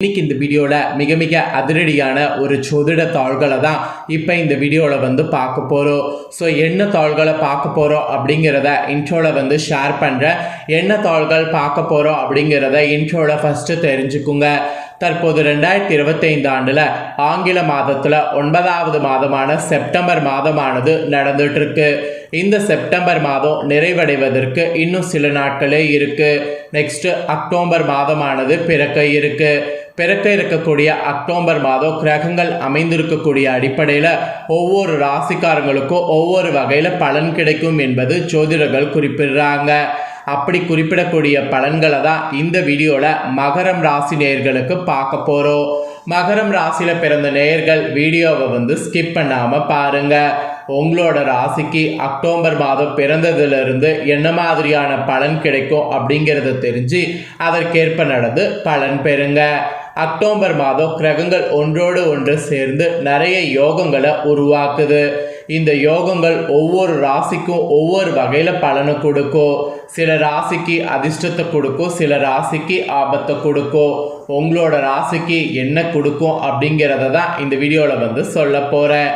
இன்னைக்கு இந்த வீடியோவில் மிக மிக அதிரடியான ஒரு ஜோதிட தாள்களை தான் இப்போ இந்த வீடியோவில் பார்க்க போகிறோம். ஸோ என்ன தாள்களை பார்க்க போகிறோம் அப்படிங்கிறத இன்ட்ரோவில் ஷேர் பண்ணுறேன். என்ன தாள்கள் பார்க்க போகிறோம் அப்படிங்கிறத இன்ட்ரோவில் ஃபஸ்ட்டு தெரிஞ்சுக்குங்க. தற்போது 2025 ஆண்டில் ஆங்கில மாதத்தில் 9வது மாதமான செப்டம்பர் மாதமானது நடந்துட்டு இருக்கு. இந்த செப்டம்பர் மாதம் நிறைவடைவதற்கு இன்னும் சில நாட்களே இருக்கு. நெக்ஸ்ட் அக்டோபர் மாதமானது பிறக்க இருக்கக்கூடிய அக்டோபர் மாதம் கிரகங்கள் அமைந்திருக்கக்கூடிய அடிப்படையில் ஒவ்வொரு ராசிக்காரங்களுக்கும் ஒவ்வொரு வகையில் பலன் கிடைக்கும் என்பது ஜோதிடர்கள் குறிப்பிடுறாங்க. அப்படி குறிப்பிடக்கூடிய பலன்களை தான் இந்த வீடியோவில் மகரம் ராசி நேயர்களுக்கு பார்க்க போகிறோம். மகரம் ராசியில் பிறந்த நேயர்கள் வீடியோவை ஸ்கிப் பண்ணாமல் பாருங்கள். உங்களோட ராசிக்கு அக்டோபர் மாதம் பிறந்ததுலேருந்து என்ன மாதிரியான பலன் கிடைக்கும் அப்படிங்கிறத தெரிஞ்சு அதற்கேற்ப நடந்து பலன் பெறுங்க. அக்டோபர் மாதம் கிரகங்கள் ஒன்றோடு ஒன்று சேர்ந்து நிறைய யோகங்களை உருவாக்குது. இந்த யோகங்கள் ஒவ்வொரு ராசிக்கும் ஒவ்வொரு வகையில் பலனை கொடுக்கும். சில ராசிக்கு அதிர்ஷ்டத்தை கொடுக்கும், சில ராசிக்கு ஆபத்தை கொடுக்கும். உங்களோட ராசிக்கு என்ன கொடுக்கும் அப்படிங்கிறத தான் இந்த வீடியோவில் சொல்ல போகிறேன்.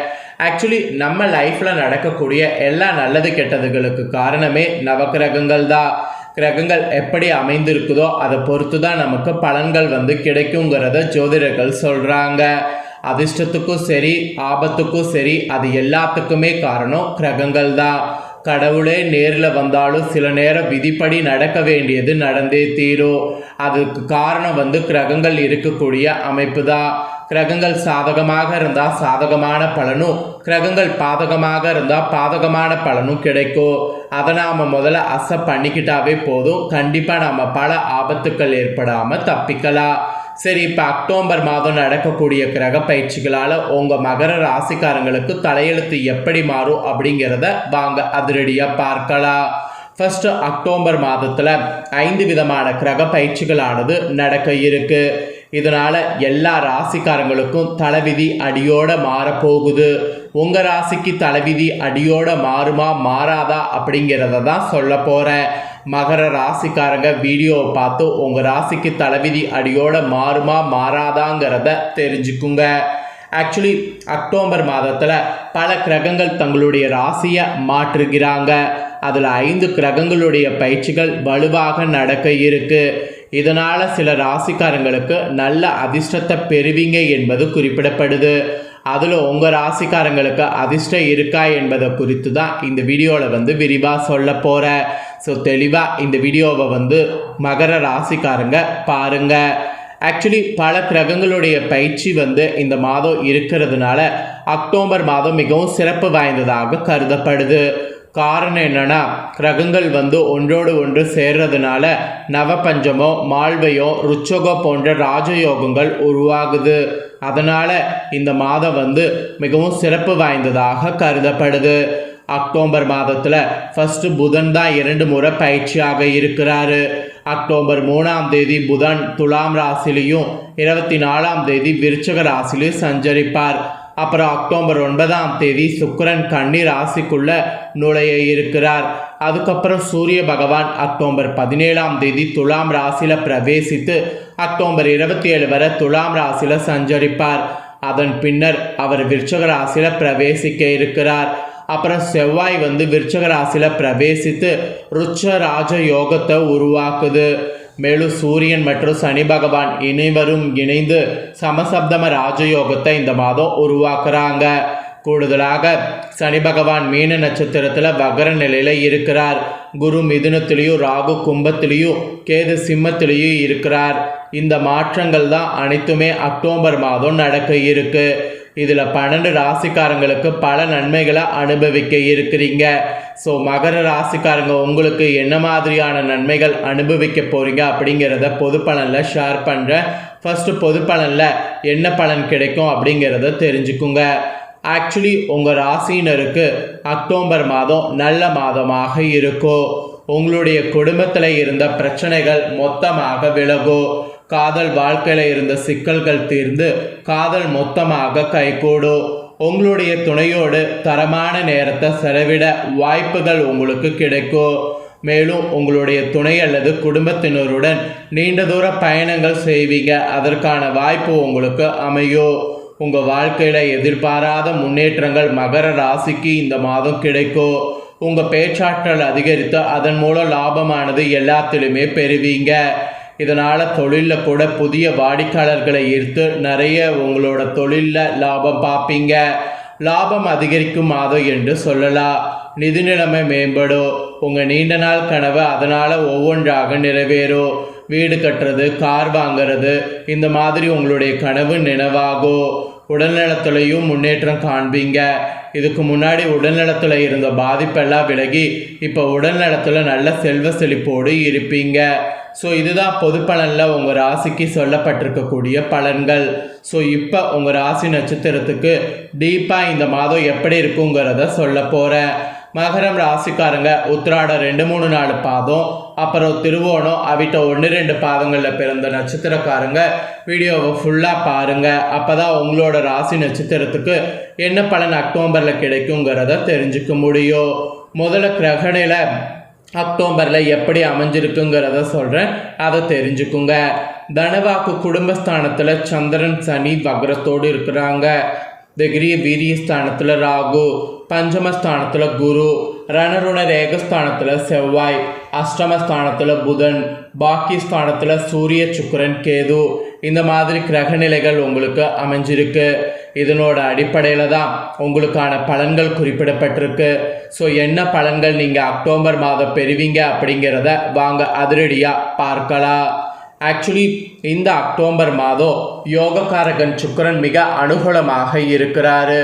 ஆக்சுவலி நம்ம லைஃப்பில் நடக்கக்கூடிய எல்லா நல்லது கெட்டதுகளுக்கு காரணமே நவக்கிரகங்கள் தான். கிரகங்கள் எப்படி அமைந்திருக்குதோ அதை பொறுத்து தான் நமக்கு பலன்கள் கிடைக்குங்கிறத ஜோதிடர்கள் சொல்கிறாங்க. அதிர்ஷ்டத்துக்கும் சரி ஆபத்துக்கும் சரி அது எல்லாத்துக்குமே காரணம் கிரகங்கள் தான். கடவுளே நேரில் வந்தாலும் சில நேரம் விதிப்படி நடக்க வேண்டியது நடந்தே தீரும். அதுக்கு காரணம் கிரகங்கள் இருக்கக்கூடிய அமைப்பு தான். கிரகங்கள் சாதகமாக இருந்தால் சாதகமான பலனும், கிரகங்கள் பாதகமாக இருந்தால் பாதகமான பலனும் கிடைக்கும். அதை நாம் முதல்ல அக்செப்ட் பண்ணிக்கிட்டாவே போதும். கண்டிப்பாக நாம் பல ஆபத்துக்கள் ஏற்படாமல் தப்பிக்கலாம். சரி, இப்போ அக்டோபர் மாதம் நடக்கக்கூடிய கிரக பயிற்சிகளால் உங்கள் மகர ராசிக்காரங்களுக்கு தலையெழுத்து எப்படி மாறும் அப்படிங்கிறத வாங்க அதிரடியாக பார்க்கலாம். ஃபர்ஸ்ட் அக்டோபர் மாதத்தில் 5 விதமான கிரக பயிற்சிகளானது நடக்க இருக்கு. இதனால் எல்லா ராசிக்காரங்களுக்கும் தலைவிதி அடியோட மாறப்போகுது. உங்கள் ராசிக்கு தலைவிதி அடியோட மாறுமா மாறாதா அப்படிங்கிறத தான் சொல்ல போகிறேன். மகர ராசிக்காரங்க வீடியோவை பார்த்து உங்கள் ராசிக்கு தலைவிதி அடியோட மாறுமா மாறாதாங்கிறத தெரிஞ்சுக்குங்க. ஆக்சுவலி அக்டோபர் மாதத்தில் பல கிரகங்கள் தங்களுடைய ராசியை மாற்றுகிறாங்க. அதில் 5 கிரகங்களுடைய பயிற்சிகள் வலுவாக நடக்க இருக்கு. இதனால் சில ராசிக்காரங்களுக்கு நல்ல அதிர்ஷ்டத்தை பெறுவீங்க என்பது குறிப்பிடப்படுது. அதில் உங்கள் ராசிக்காரங்களுக்கு அதிர்ஷ்டம் இருக்கா என்பதை குறித்து தான் இந்த வீடியோவில் விரிவாக சொல்ல போகிறேன். ஸோ தெளிவாக இந்த வீடியோவை மகர ராசிக்காரங்க பாருங்கள். ஆக்சுவலி பல கிரகங்களுடைய பயிற்சி இந்த மாதம் இருக்கிறதுனால அக்டோபர் மாதம் மிகவும் சிறப்பு வாய்ந்ததாக கருதப்படுது. காரணம் என்னன்னா, கிரகங்கள் ஒன்றோடு ஒன்று சேர்றதுனால நவபஞ்சமோ மால்வையோ ருச்சகோ போன்ற ராஜயோகங்கள் உருவாகுது. அதனால் இந்த மாதம் மிகவும் சிறப்பு வாய்ந்ததாக கருதப்படுது. அக்டோபர் மாதத்தில் ஃபஸ்ட்டு புதன் தான் 2 முறை பயிற்சியாக இருக்கிறாரு. அக்டோபர் 3ஆம் தேதி புதன் துலாம் ராசிலையும் 24ஆம் தேதி விருச்சக ராசிலையும் சஞ்சரிப்பார். அப்புறம் அக்டோபர் 9ஆம் தேதி சுக்கிரன் கன்னி ராசிக்குள்ள நுழைய இருக்கிறார். அதுக்கப்புறம் சூரிய பகவான் அக்டோபர் 17ஆம் தேதி துலாம் ராசியில் பிரவேசித்து அக்டோபர் 27 வரை துலாம் ராசியில் சஞ்சரிப்பார். அதன் பின்னர் அவர் விருச்சக ராசியில் பிரவேசிக்க இருக்கிறார். அப்புறம் செவ்வாய் விருச்சக ராசியில் பிரவேசித்து ருச்ச ராஜ யோகத்தை உருவாக்குது. மேலும் சூரியன் மற்றும் சனி பகவான் இணைந்து சமசப்தம ராஜயோகத்தை இந்த மாதம் உருவாக்குறாங்க. கூடுதலாக சனி பகவான் மீன நட்சத்திரத்தில் வகர நிலையில் இருக்கிறார். குரு மிதுனத்திலையும் ராகு கும்பத்திலையும் கேது சிம்மத்திலையும் இருக்கிறார். இந்த மாற்றங்கள் தான் அனைத்துமே அக்டோபர் மாதம் நடக்க இருக்கு. இதில் 12 ராசிக்காரங்களுக்கு பல நன்மைகளை அனுபவிக்க இருக்கிறீங்க. ஸோ மகர ராசிக்காரங்க உங்களுக்கு என்ன மாதிரியான நன்மைகள் அனுபவிக்க போகிறீங்க அப்படிங்கிறத பொது பலனில் ஷேர் பண்ணுறேன். ஃபஸ்ட்டு பொது பலனில் என்ன பலன் கிடைக்கும் அப்படிங்கிறத தெரிஞ்சுக்குங்க. ஆக்சுவலி உங்கள் ராசியினருக்கு அக்டோபர் மாதம் நல்ல மாதமாக இருக்கும். உங்களுடைய குடும்பத்தில் இருந்த பிரச்சனைகள் மொத்தமாக விலகும். காதல் வாழ்க்கையில் இருந்த சிக்கல்கள் தீர்ந்து காதல் மொத்தமாக கைகூடும். உங்களுடைய துணையோடு தரமான நேரத்தை செலவிட வாய்ப்புகள் உங்களுக்கு கிடைக்கும். மேலும் உங்களுடைய துணை அல்லது குடும்பத்தினருடன் நீண்ட தூர பயணங்கள் செய்வீங்க. அதற்கான வாய்ப்பு உங்களுக்கு அமையும். உங்கள் வாழ்க்கையில் எதிர்பாராத முன்னேற்றங்கள் மகர ராசிக்கு இந்த மாதம் கிடைக்கும். உங்கள் பேச்சாற்றல் அதிகரித்து அதன் மூலம் லாபமானது எல்லாத்திலுமே பெறுவீங்க. இதனால் தொழிலில் கூட புதிய வாடிக்கையாளர்களை ஈர்த்து நிறைய உங்களோட தொழிலில் லாபம் பார்ப்பீங்க. லாபம் அதிகரிக்கும் மாதம் என்று சொல்லலாம். நிதி நிலைமை மேம்படும். உங்கள் நீண்ட நாள் கனவு அதனால் ஒவ்வொன்றாக நிறைவேறும். வீடு கட்டுறது, கார் வாங்கிறது, இந்த மாதிரி உங்களுடைய கனவு நினைவாகும். உடல்நலத்துலையும் முன்னேற்றம் காண்பீங்க. இதுக்கு முன்னாடி உடல்நலத்தில் இருந்த பாதிப்பெல்லாம் விலகி இப்போ உடல்நலத்தில் நல்ல செல்வ செழிப்போடு இருப்பீங்க. ஸோ இதுதான் பொது பலனில் உங்கள் ராசிக்கு சொல்லப்பட்டிருக்கக்கூடிய பலன்கள். ஸோ இப்போ உங்கள் ராசி நட்சத்திரத்துக்கு டீப்பாக இந்த மாதம் எப்படி இருக்குங்கிறத சொல்ல போகிறேன். மகரம் ராசிக்காரங்க உத்திராடம் 2-3-4 பாதம், அப்புறம் திருவோணம் அவிட்ட 1-2 பாதங்களில் பிறந்த நட்சத்திரக்காரங்க வீடியோவை ஃபுல்லாக பாருங்கள். அப்போ தான் உங்களோட ராசி நட்சத்திரத்துக்கு என்ன பலன் அக்டோபரில் கிடைக்குங்கிறத தெரிஞ்சுக்க முடியும். முதல்ல கிரகணில அக்டோபரில் எப்படி அமைஞ்சிருக்குங்கிறத சொல்கிறேன், அதை தெரிஞ்சுக்குங்க. தனவாக்கு குடும்பஸ்தானத்தில் சந்திரன் சனி வக்ரத்தோடு இருக்கிறாங்க. திகிரிய வீரியஸ்தானத்தில் ராகு, பஞ்சமஸ்தானத்தில் குரு, ரணருண ரேகஸ்தானத்தில் செவ்வாய், அஷ்டமஸ்தானத்தில் புதன், பாக்கியஸ்தானத்தில் சூரிய சுக்கிரன் கேது. இந்த மாதிரி கிரகநிலைகள் உங்களுக்கு அமைஞ்சிருக்கு. இதனோட அடிப்படையில் தான் உங்களுக்கான பலன்கள் குறிப்பிடப்பட்டிருக்கு. ஸோ என்ன பலன்கள் நீங்கள் அக்டோபர் மாதம் பெறுவீங்க அப்படிங்கிறத வாங்க அதிரடியாக பார்க்கலாம். ஆக்சுவலி இந்த அக்டோபர் மாதம் யோகக்காரகன் சுக்கிரன் மிக அனுகூலமாக இருக்கிறாரு.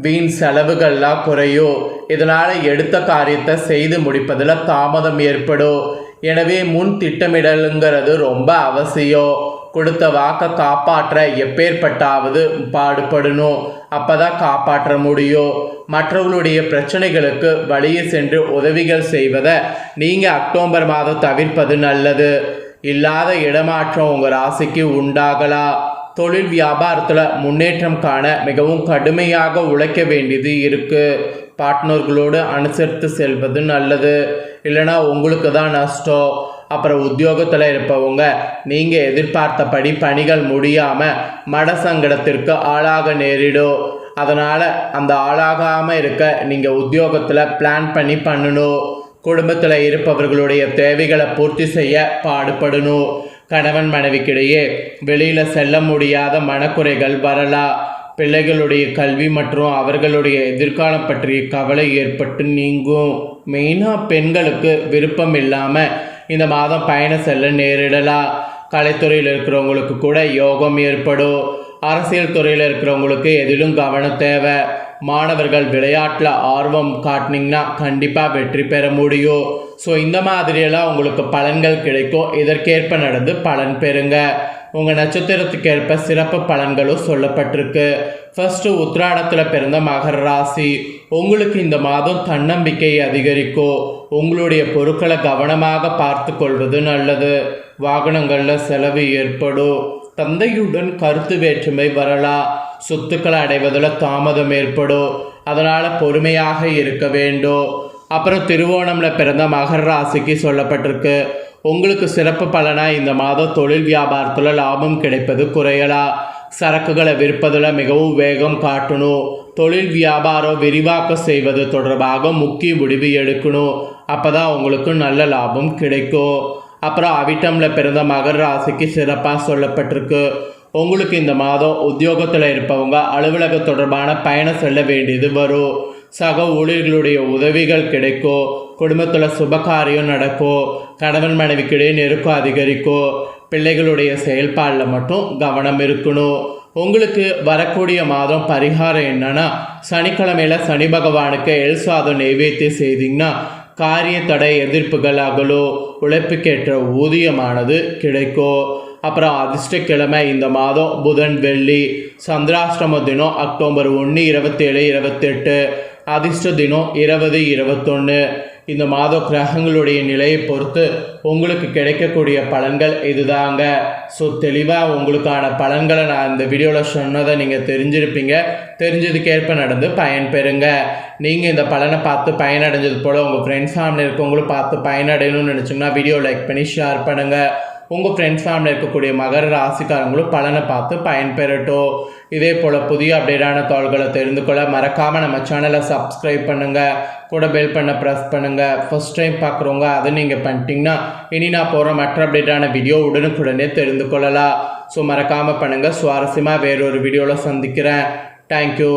வீண் செலவுகள்லாம் குறையும். இதனால் எடுத்த காரியத்தை செய்து முடிப்பதில் தாமதம் ஏற்படும். எனவே முன் திட்டமிடலுங்கிறது ரொம்ப அவசியம். கொடுத்த வாக்கை காப்பாற்ற எப்பேற்பட்டாவது பாடுபடணும். அப்போ தான் காப்பாற்ற முடியும். மற்றவர்களுடைய பிரச்சனைகளுக்கு வழியே சென்று உதவிகள் செய்வதை நீங்கள் அக்டோபர் மாதம் தவிர்ப்பது நல்லது. இல்லாத இடமாற்றம் உங்கள் ராசிக்கு உண்டாகலாம். தொழில் வியாபாரத்தில் முன்னேற்றம் காண மிகவும் கடுமையாக உழைக்க வேண்டியது இருக்குது. பார்ட்னர்களோடு அனுசரித்து செல்வது நல்லது, இல்லைனா உங்களுக்கு தான் நஷ்டம். அப்புறம் உத்தியோகத்தில் இருப்பவங்க நீங்கள் எதிர்பார்த்தபடி பணிகள் முடியாமல் மட சங்கடத்திற்கு ஆளாக நேரிடும். அதனால் அந்த ஆளாகாமல் இருக்க நீங்கள் உத்தியோகத்தில் பிளான் பண்ணணும். குடும்பத்தில் இருப்பவர்களுடைய தேவைகளை பூர்த்தி செய்ய பாடுபடணும். கணவன் மனைவிக்கிடையே வெளியில் செல்ல முடியாத மனக்குறைகள் வரலாம். பிள்ளைகளுடைய கல்வி மற்றும் அவர்களுடைய எதிர்காலம் பற்றிய கவலை ஏற்பட்டு நீங்கும். மெயினாக பெண்களுக்கு விருப்பம் இல்லாமல் இந்த மாதம் பயணம் செல்ல நேரிடலாம். கலைத்துறையில் இருக்கிறவங்களுக்கு கூட யோகம் ஏற்படும். அரசியல் துறையில் இருக்கிறவங்களுக்கு எதிலும் கவனம் தேவை. மாணவர்கள் விளையாட்டில் ஆர்வம் காட்டினீங்கன்னா கண்டிப்பாக வெற்றி பெற முடியும். ஸோ இந்த மாதிரியெல்லாம் உங்களுக்கு பலன்கள் கிடைக்கும். இதற்கேற்ப நடந்து பலன் பெறுங்க. உங்கள் நட்சத்திரத்துக்கு ஏற்ப சிறப்பு பலன்களும் சொல்லப்பட்டிருக்கு. ஃபர்ஸ்ட்டு உத்திராடத்தில் பிறந்த மகர ராசி, உங்களுக்கு இந்த மாதம் தன்னம்பிக்கை அதிகரிக்கும். உங்களுடைய பொருட்களை கவனமாக பார்த்து கொள்வது நல்லது. வாகனங்களில் செலவு ஏற்படும். தந்தையுடன் கருத்து வேற்றுமை வரலாம். சொத்துக்களை அடைவதில் தாமதம் ஏற்படும். அதனால் பொறுமையாக இருக்க வேண்டும். அப்புறம் திருவோணமில் பிறந்த மகர ராசிக்கு சொல்லப்பட்டிருக்கு, உங்களுக்கு சிறப்பு பலனாக இந்த மாதம் தொழில் வியாபாரத்தில் லாபம் கிடைப்பது குறையலாம். சரக்குகளை விற்பதில் மிகவும் வேகம் காட்டணும். தொழில் வியாபாரம் விரிவாக்கம் செய்வது தொடர்பாக முக்கிய முடிவு எடுக்கணும். அப்போ தான் உங்களுக்கு நல்ல லாபம் கிடைக்கும். அப்புறம் அவிட்டமில் பிறந்த மகர ராசிக்கு சிறப்பாக சொல்லப்பட்டிருக்கு, உங்களுக்கு இந்த மாதம் உத்தியோகத்தில் இருப்பவங்க அலுவலக தொடர்பான பயணம் செல்ல வேண்டியது வரும். சக ஊழியர்களுடைய உதவிகள் கிடைக்கும். குடும்பத்தில் சுபகாரியம் நடக்கும். கணவன் மனைவிக்கிடையே நெருக்கம் அதிகரிக்கும். பிள்ளைகளுடைய செயல்பாடில் மட்டும் கவனம் இருக்கணும். உங்களுக்கு வரக்கூடிய மாதம் பரிகாரம் என்னன்னா, சனிக்கிழமையில் சனி பகவானுக்கு எல் சாதம் நைவேத்தியம் செய்தீங்கன்னா காரிய தடை எதிர்ப்புகள் அகலும். உழைப்புக்கேற்ற ஊதியமானது கிடைக்கும். அப்புறம் அதிர்ஷ்டக்கிழமை இந்த மாதம் புதன் வெள்ளி. சந்திராஷ்டம தினம் அக்டோபர் 1, 27, 28. அதிர்ஷ்ட தினம் 20, 21. இந்த மாத கிரகங்களுடைய நிலையை பொறுத்து உங்களுக்கு கிடைக்கக்கூடிய பலன்கள் இதுதாங்க. ஸோ தெளிவாக உங்களுக்கான பலன்களை நான் இந்த வீடியோவில் சொன்னதை நீங்கள் தெரிஞ்சிருப்பீங்க. தெரிஞ்சதுக்கேற்ப நடந்து பயன் பெறுங்க. நீங்கள் இந்த பலனை பார்த்து பயனடைஞ்சது போல் உங்கள் ஃப்ரெண்ட்ஸ் ஃபேமிலி இருக்கவங்களும் பார்த்து பயனடையணும்னு நினச்சிங்கன்னா வீடியோ லைக் பண்ணி ஷேர் பண்ணுங்கள். உங்கள் ஃப்ரெண்ட்ஸ் ஃபேமிலி இருக்கக்கூடிய மகர ராசிக்காரங்களும் பலனை பார்த்து பயன்பெறட்டும். இதே போல் புதிய அப்டேட்டான தகவல்களை தெரிந்து கொள்ள மறக்காமல் நம்ம சேனலை சப்ஸ்கிரைப் பண்ணுங்கள். கூட பெல் பண்ண ப்ரெஸ் பண்ணுங்கள். ஃபஸ்ட் டைம் பார்க்குறவங்க அதை நீங்கள் பண்ணிட்டீங்கன்னா இனி நான் போகிற மற்ற அப்டேட்டான வீடியோ உடனுக்குடனே தெரிந்து கொள்ளலாம். ஸோ மறக்காமல் பண்ணுங்கள். சுவாரஸ்யமாக வேறொரு வீடியோவில் சந்திக்கிறேன். தேங்க்யூ.